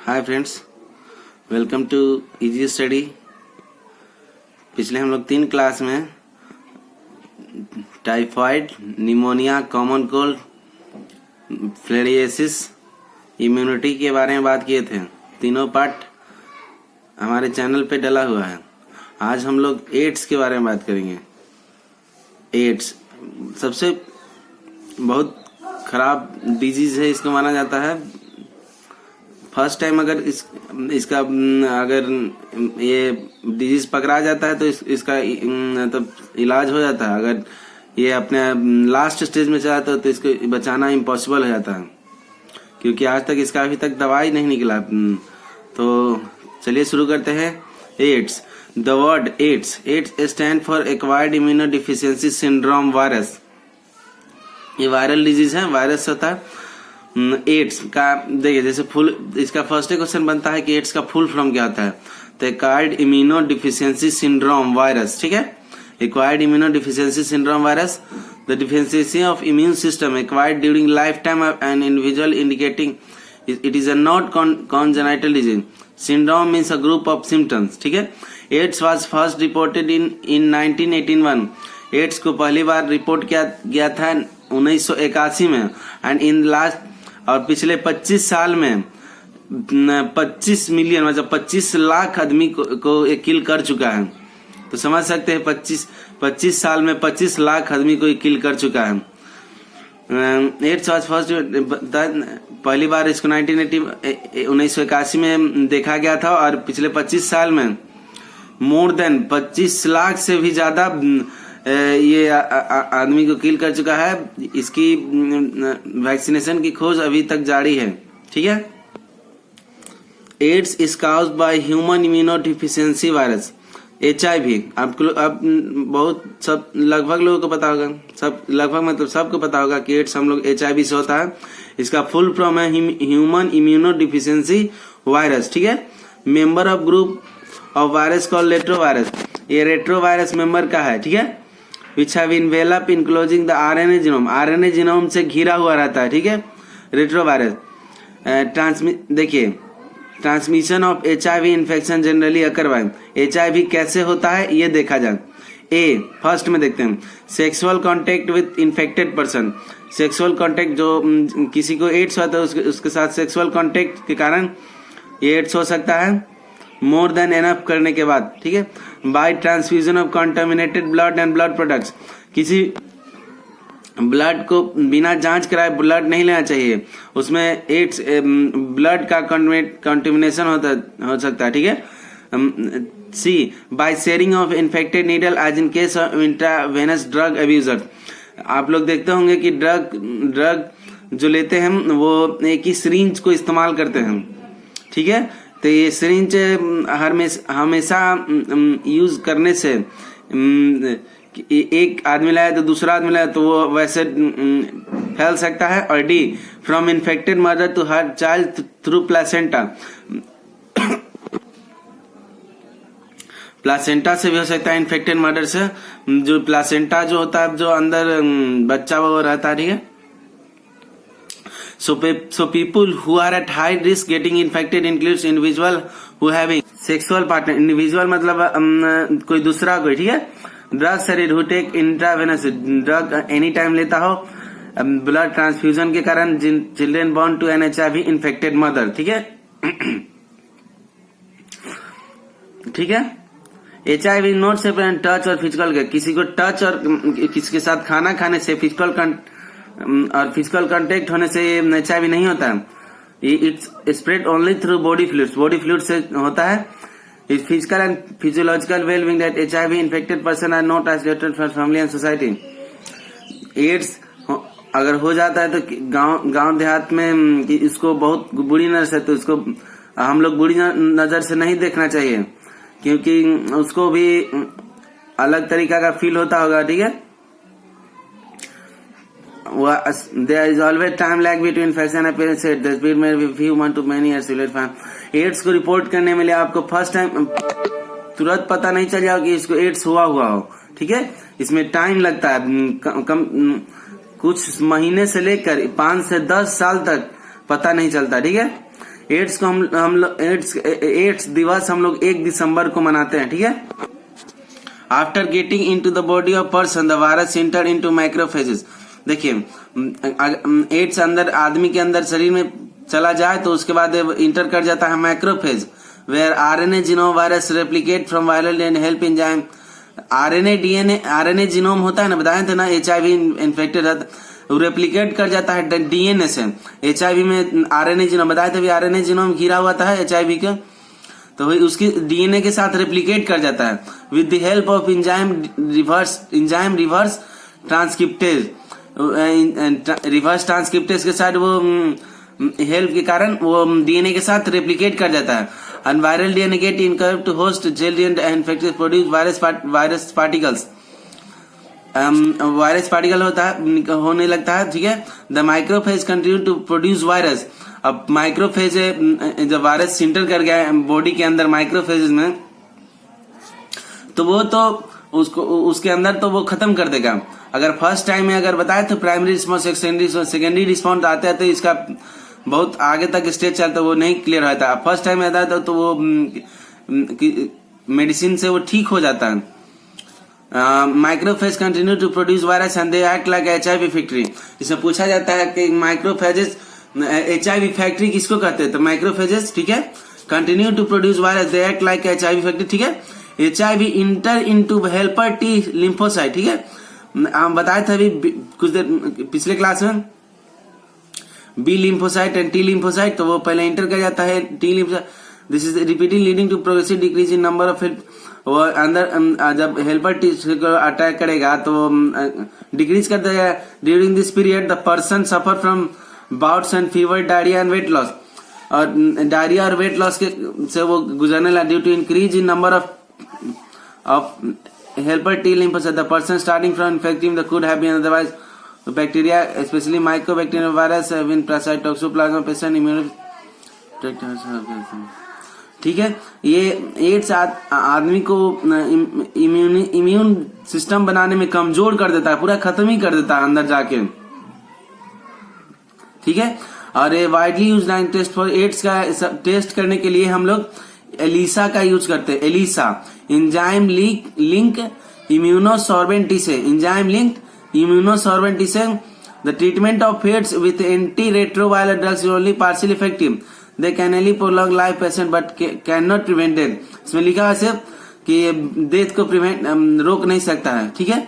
Hi friends, welcome to easy study. पिछले हम लोग 3 क्लास में typhoid, pneumonia, common cold, filariasis, immunity के बारे में बात किए थे। तीनों पार्ट हमारे चैनल पे डला हुआ है। आज हम लोग एड्स के बारे में बात करेंगे। एड्स सबसे बहुत खराब डिजीज है, इसको माना जाता है। फर्स्ट टाइम अगर इसका अगर ये डिजीज पकड़ा जाता है तो इसका तो इलाज हो जाता है। अगर ये अपने लास्ट स्टेज में चला तो इसको बचाना इम्पॉसिबल हो जाता है, क्योंकि आज तक इसका अभी तक दवाई नहीं निकला। तो चलिए शुरू करते हैं। AIDS, the word AIDS stand for acquired immunodeficiency syndrome virus. ये वायरल डिजीज है, वायरस होता है। एड्स का देखिए, जैसे फुल इसका फर्स्ट क्वेश्चन बनता है कि एड्स का फुल फॉर्म क्या होता है। तो acquired immunodeficiency syndrome virus, ठीक है। Acquired immunodeficiency syndrome virus, the deficiency of immune system acquired during life time of an individual indicating it is a not congenital disease. Syndrome means a group of symptoms, ठीक है। AIDS was first reported in 1981। AIDS को पहली बार report किया गया था 1981 में। And in last और पिछले 25 साल में 25 मिलियन मतलब 25 लाख आदमी को किल कर चुका है। तो समझ सकते हैं 25 साल में 25 लाख आदमी को किल कर चुका है। एड्स वाज फर्स्ट, पहली बार इसको 1981 में देखा गया था और पिछले 25 साल में मोर देन 25 लाख से भी ज्यादा ये आदमी को किल कर चुका है। इसकी वैक्सीनेशन की खोज अभी तक जारी है, ठीक है। AIDS is caused by human immunodeficiency virus, HIV। आपको अब बहुत सब लगभग लोगों को पता होगा, सब लगभग मतलब सबको पता होगा कि एड्स हम लोग HIV से होता है। इसका फुल फॉर्म है ह्यूमन इम्यूनोडिफिशियंसी वायरस, ठीक है। Member of group of virus called retrovirus. ये रेट्रोवायरस मेंबर का है, ठीक है। Which have enveloped enclosing the RNA genome, RNA genome से घिरा हुआ रहता है, ठीक है। रेट्रोवायरस देखिए, transmission of HIV infection generally occur by HIV कैसे होता है ये देखा जाए। फर्स्ट में देखते हैं, sexual contact with infected person. Sexual contact, जो किसी को एड्स होता है उसके साथ सेक्सुअल कांटेक्ट के कारण ये एड्स हो सकता है, मोर देन एनफ करने के बाद, ठीक है। By transfusion of contaminated blood and blood products. किसी ब्लड को बिना जांच कराए ब्लड नहीं लेना चाहिए, उसमें एड्स ब्लड का कंटामिनेशन हो सकता है, ठीक है। C, by sharing of infected needle as in case of intravenous drug abuser. आप लोग देखते होंगे कि ड्रग जो लेते हैं वो एक ही सिरिंज को इस्तेमाल करते हैं, ठीक है। तो ये सिरिंज हमेशा यूज करने से एक आदमी लाया तो दूसरा आदमी लाया तो वो वैसे फैल सकता है। और D, from infected mother to her child through placenta. Placenta से भी हो सकता है, इन्फेक्टेड मदर से। जो प्लासेंटा जो होता है, जो अंदर बच्चा वो रहता है, ठीक है। So people who are at high risk getting infected includes individual who having sexual partner। individual मतलब कोई दूसरा कोई, ठीक है। ड्रग शरीर who take intravenous drug any time लेता हो, ब्लड ट्रांसफ्यूजन के कारण children born to an HIV infected mother, ठीक है। ठीक है। HIV नॉट सेपरेट टच और फिजिकल। किसी को टच और किसी के साथ खाना खाने से फिजिकल कांटेक्ट होने से HIV नहीं होता है। It's spread only through body fluid से होता है। It physical and physiological wellbeing that HIV infected person are not isolated from family and society. AIDS अगर हो जाता है तो गांव देहात में इसको बहुत बुरी नजर से, तो इसको हम लोग बुरी नजर से नहीं देखना चाहिए, क्योंकि उसको भी अलग तरीका का फील होता होगा, ठीक है। There is always time lag between infection appearance. The speed may be few months to many years. AIDS को रिपोर्ट करने में आपको फर्स्ट टाइम तुरंत पता नहीं चल जाओ कि इसको एड्स हुआ हो, ठीक है। इसमें टाइम लगता है, कम कुछ महीने से लेकर 5 से 10 साल तक पता नहीं चलता, ठीक है। एड्स को हम लोग एड्स दिवस हम लोग 1 दिसंबर को मनाते हैं, ठीक है। After getting into the body of person the virus enter into microphages. देखिए एड्स अंदर आदमी के अंदर शरीर में चला जाए तो उसके बाद इंटर कर जाता है macrophage, where RNA genome virus replicate from viral and help enzyme. RNA genome होता है ना, बताए थे ना, एचआईवी इन्फेक्टेड है वो रेप्लिकेट कर जाता है डीएनए से। एचआईवी में आरएनए जीनोम बताए थे, आरएनए जीनोम घिरा हुआ था एचआईवी के, तो उसकी डीएनए के साथ रेप्लिकेट कर जाता है with the help of enzyme reverse transcriptase. Reverse transcriptase के साथ वो हेल्प के कारण वो डीएनए के साथ रेप्लिकेट कर जाता है। And viral DNA get incurve to host cell infected produce virus particles. Virus particle होता है होने लगता है, ठीक है। The macrophage continue to produce virus. अब माइक्रोफेज जब वायरस इंटर कर गया बॉडी के अंदर माइक्रोफेज में, तो वो तो उसको उसके अंदर तो वो खत्म कर देगा। अगर फर्स्ट टाइम में अगर बताए तो प्राइमरी रिस्पॉन्स सेकेंडरी रिस्पॉन्स आते हैं तो इसका बहुत आगे तक स्टेज चलता है, वो नहीं क्लियर होता। फर्स्ट टाइम में आता है तो वो मेडिसिन से वो ठीक हो जाता है। Macrophage continue to produce virus and they act like HIV factory. इसमें पूछा जाता है कि माइक्रोफेजेस एचआईवी फैक्ट्री किसको कहते हैं, तो माइक्रोफेजेस, ठीक है। Continue to produce virus they act like HIV factory, ठीक है। HIV enter into helper T lymphocyte, ठीक है। हम बताए थे अभी कुछ देर पिछले क्लास में B lymphocyte and T lymphocyte, तो वो पहले इंटर कर जाता है T lymphocyte. This is repeating leading to progressive decrease in number of help. वो अंदर जब हेल्पर टी को अटैक करेगा तो डिक्रीज कर देगा। During this period the person suffer from bouts and fever, diarrhoea and weight loss. और diarrhoea और वेट लॉस के से वो गुजरने लगा due to increase in number of helper T lymphocytes. The person starting from infecting the could have been otherwise bacteria, especially mycobacterium virus, have been parasite toxoplasma patient immune. ठीक है, ये ads आदमी को इम्यून सिस्टम बनाने में कमजोर कर देता है, पूरा खत्म ही कर देता है अंदर जाके, ठीक है। और ये widely use test for AIDS का टेस्ट करने के लिए हम लोग एलिसा का यूज करते हैं। ELISA enzyme link immunosorbent assay, enzyme link immunosorbent assay. The treatment of AIDS with anti retroviral drugs is only partially effective. They can only prolong life patient but can not prevent death. इसमें लिखा है सिर्फ कि death को prevent रोक नहीं सकता है, ठीक है।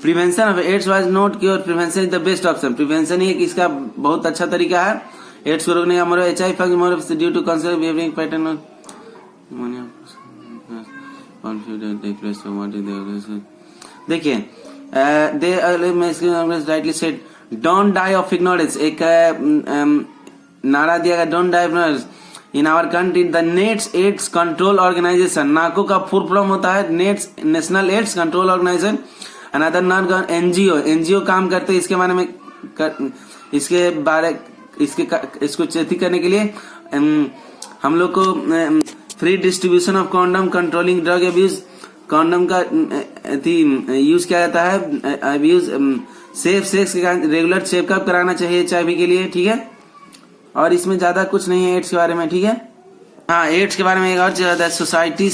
Prevention of AIDS was not cure, prevention is the best option. Prevention ही एक इसका बहुत अच्छा तरीका है एड्स को रोकने का। More HIV more due to conserve behaving pattern देखिए rightly said don't die of ignorance. एक नारा दिया गया don't die of ignorance in our country. The nets AIDS control organisation, NACO का फुल फॉर्म होता है nets national AIDS control organisation. Another non NGO काम करते हैं इसके बारे में, इसको चेती करने के लिए हम लोग को free distribution of condom, controlling drug abuse. Condom का यूज किया जाता है, अब्यूज सेफ सेक्स का रेगुलर चेकअप कराना चाहिए एचआईवी के लिए, ठीक है। और इसमें ज्यादा कुछ नहीं है एड्स के बारे में, ठीक है। हाँ, एड्स के बारे में एक और चीज आता है, सोसाइटी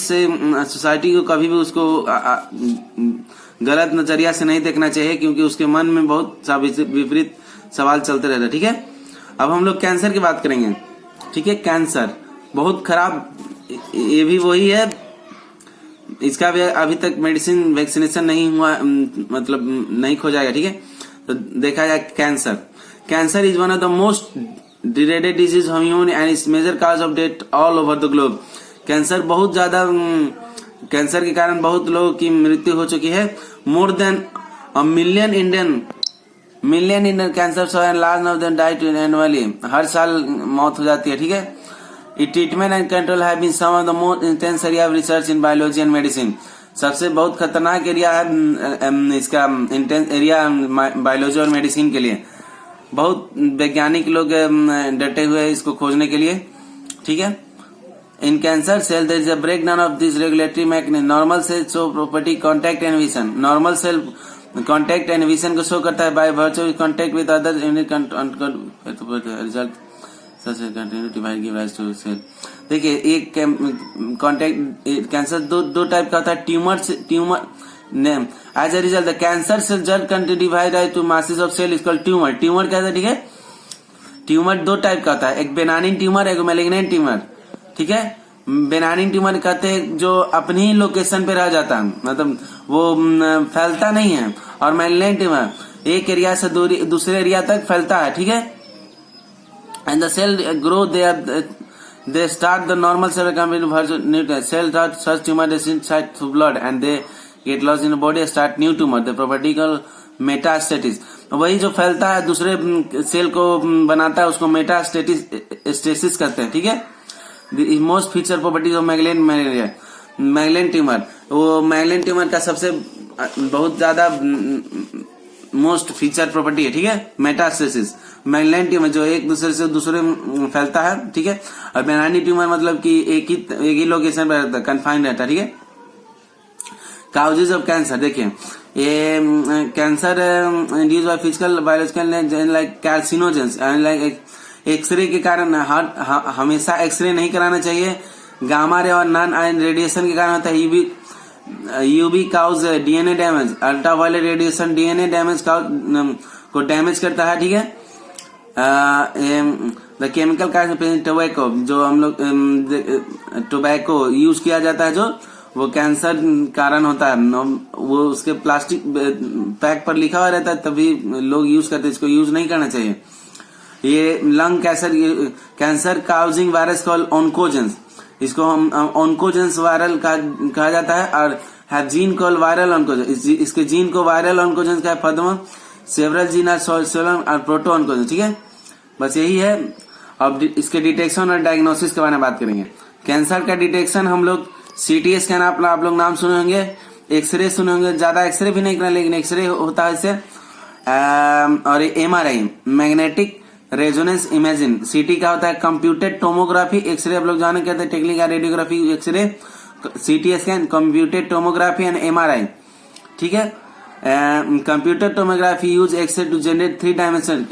को कभी भी उसको गलत नजरिया से नहीं देखना चाहिए, क्योंकि उसके मन में बहुत सा विपरीत सवाल चलते रहता है, ठीक है। अब हम लोग कैंसर की बात करेंगे, ठीक है। कैंसर बहुत खराब, ये भी वही है, इसका भी अभी तक मेडिसिन वैक्सीनेशन नहीं हुआ, मतलब नहीं खोजा, ठीक है। तो देखा जाए cancer is one of the most dreaded disease human and is major cause of death all over the globe. Cancer बहुत ज्यादा, कैंसर के कारण बहुत लोगों की मृत्यु हो चुकी है। More than a million Indian cancer and large of them died annually. हर साल मौत हो जाती है, ठीक है। It treatment and control have been some of the most intense area of research in biology and medicine. सबसे बहुत खतरनाक एरिया है इसका इंटेंस एरिया बायोलॉजी और मेडिसिन के लिए। बहुत वैज्ञानिक लोग डटे हुए हैं इसको खोजने के लिए, ठीक है। In cancer cell there is a breakdown of this regulatory mechanism. Normal cell show property contact inhibition. Normal cell contact inhibition को शो करता है by virtual contact with other result such continue divide give rise to cell. देखिए एक contact cancer दो type का होता है, tumour name as a result the cancer cell just continue divide rise to masses of cell is called tumour. Tumour क्या है, ठीक है, ट्यूमर दो टाइप का होता है, एक बेनानिन ट्यूमर, एक मैलिग्नेंट ट्यूमर, ठीक है। बेनानिन ट्यूमर कहते हैं जो अपनी ही लोकेशन पे रह जाता है, मतलब वो फैलता नहीं है, और मैलिग्नेंट ट्यूमर एक एरिया से दूसरे एरिया तक फैलता है, ठीक है। And the cell grow they start the normal cell community cell start such tumor inside through blood and they get lost in the body start new tumor the property called metastasis। वही जो फैलता है दूसरे cell को बनाता है उसको metastasis कहते हैं, ठीक है। The most feature properties of Magellan tumour, वो मैगलेन ट्यूमर का सबसे बहुत ज्यादा मोस्ट फीचर प्रॉपर्टी है, ठीक है, मेटास्टेसिस। मैगलेन ट्यूमर जो एक दूसरे से दूसरे फैलता है, ठीक है, और बेनानी ट्यूमर मतलब कि एक ही लोकेशन पर रहता है, कन्फाइंड रहता है, ठीक है। काउजेज ऑफ कैंसर, देखिए ये cancer induce by physical biological like carcinogens, like X ray के कारण हमेशा एक्सरे नहीं कराना चाहिए। गामा रे और नॉन आयन रेडिएशन के कारण होता है। UV cause DNA damage, ultraviolet radiation DNA damage को डैमेज करता है, ठीक है। द केमिकल का टोबैको, जो हम लोग टोबैको यूज किया जाता है जो वो कैंसर कारण होता है, वो उसके प्लास्टिक पैक पर लिखा हुआ रहता है तभी लोग यूज करते हैं, इसको यूज नहीं करना चाहिए। ये lung cancer causing virus call oncogenes, इसको हम ऑन्कोजेंस वायरल कहा जाता है, और have gene call viral oncogenes, इसके जीन को वायरल ऑन्कोजेंस का form several gene are solon और प्रोटो ऑन्कोजेंस, ठीक है। बस यही है। अब इसके डिटेक्शन और डायग्नोसिस के बारे में बात करेंगे। कैंसर का डिटेक्शन हम लोग सीटी स्कैन आप लोग नाम सुने होंगे, एक्सरे सुने होंगे, ज्यादा एक्सरे भी नहीं करना लेकिन एक्सरे होता है इससे, और एमआरआई मैग्नेटिक रेजोनेंस इमेजिंग। सीटी का होता है कंप्यूटेड टोमोग्राफी, एक्सरे आप लोग जाने कहते हैं technical radiography, X ray, CT scan, computed tomography and MRI, ठीक है। Computer tomography use X ray to generate 3 dimension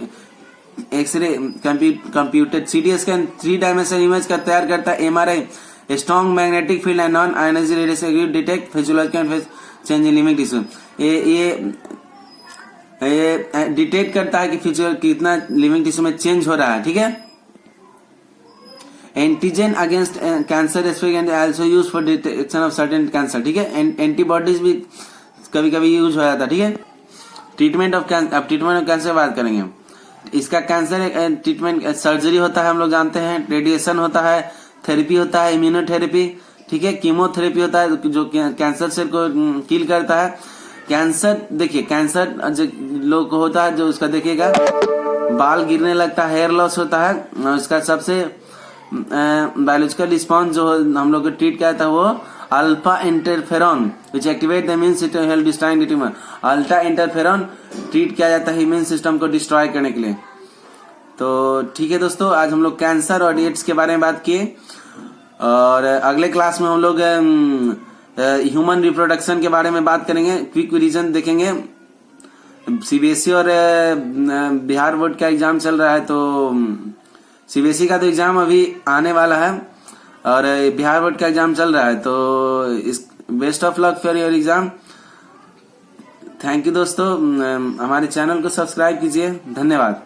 X ray, computed CT scan 3 dimension image का तैयार करता है। MRI strong magnetic field and non ionized radiation detect physiological change in living tissue. ये detect करता है कि फिजियोल कितना लिविंग टिश्यू में चेंज हो रहा है, ठीक है। Antigen against cancer and also use for detection of certain cancer, ठीक है। एंटीबॉडीज भी कभी कभी यूज हो जाता है, ठीक है। ट्रीटमेंट ऑफ कैंसर, अब ट्रीटमेंट ऑफ कैंसर बात करेंगे। इसका कैंसर ट्रीटमेंट सर्जरी होता है, हम लोग जानते हैं, रेडिएशन होता है, थेरेपी होता है, इम्यूनोथेरेपी, ठीक है, कीमोथेरेपी होता है जो कैंसर सेल को किल करता है। कैंसर, देखिए कैंसर जो लोग को होता है जो उसका देखिएगा बाल गिरने लगता है, हेयर लॉस होता है, और इसका सबसे बायोलॉजिकल रिस्पॉन्स जो हम लोग को ट्रीट किया था वो alpha interferon which activate the immune system help destroying the tumour. Alpha interferon treat किया जाता है इम्यून सिस्टम को डिस्ट्रॉय करने के लिए। तो ठीक है दोस्तों, आज हम लोग कैंसर और एड्स के बारे में बात किए, और अगले क्लास में हम लोग ह्यूमन रिप्रोडक्शन के बारे में बात करेंगे, क्विक रीजन देखेंगे। सीबीएसई और बिहार बोर्ड का एग्जाम चल रहा है, तो सीबीएसई का तो एग्जाम अभी आने वाला है और बिहार बोर्ड का एग्जाम चल रहा है, तो इस best of luck for your exam. Thank you दोस्तों, हमारे चैनल को सब्सक्राइब कीजिए, धन्यवाद।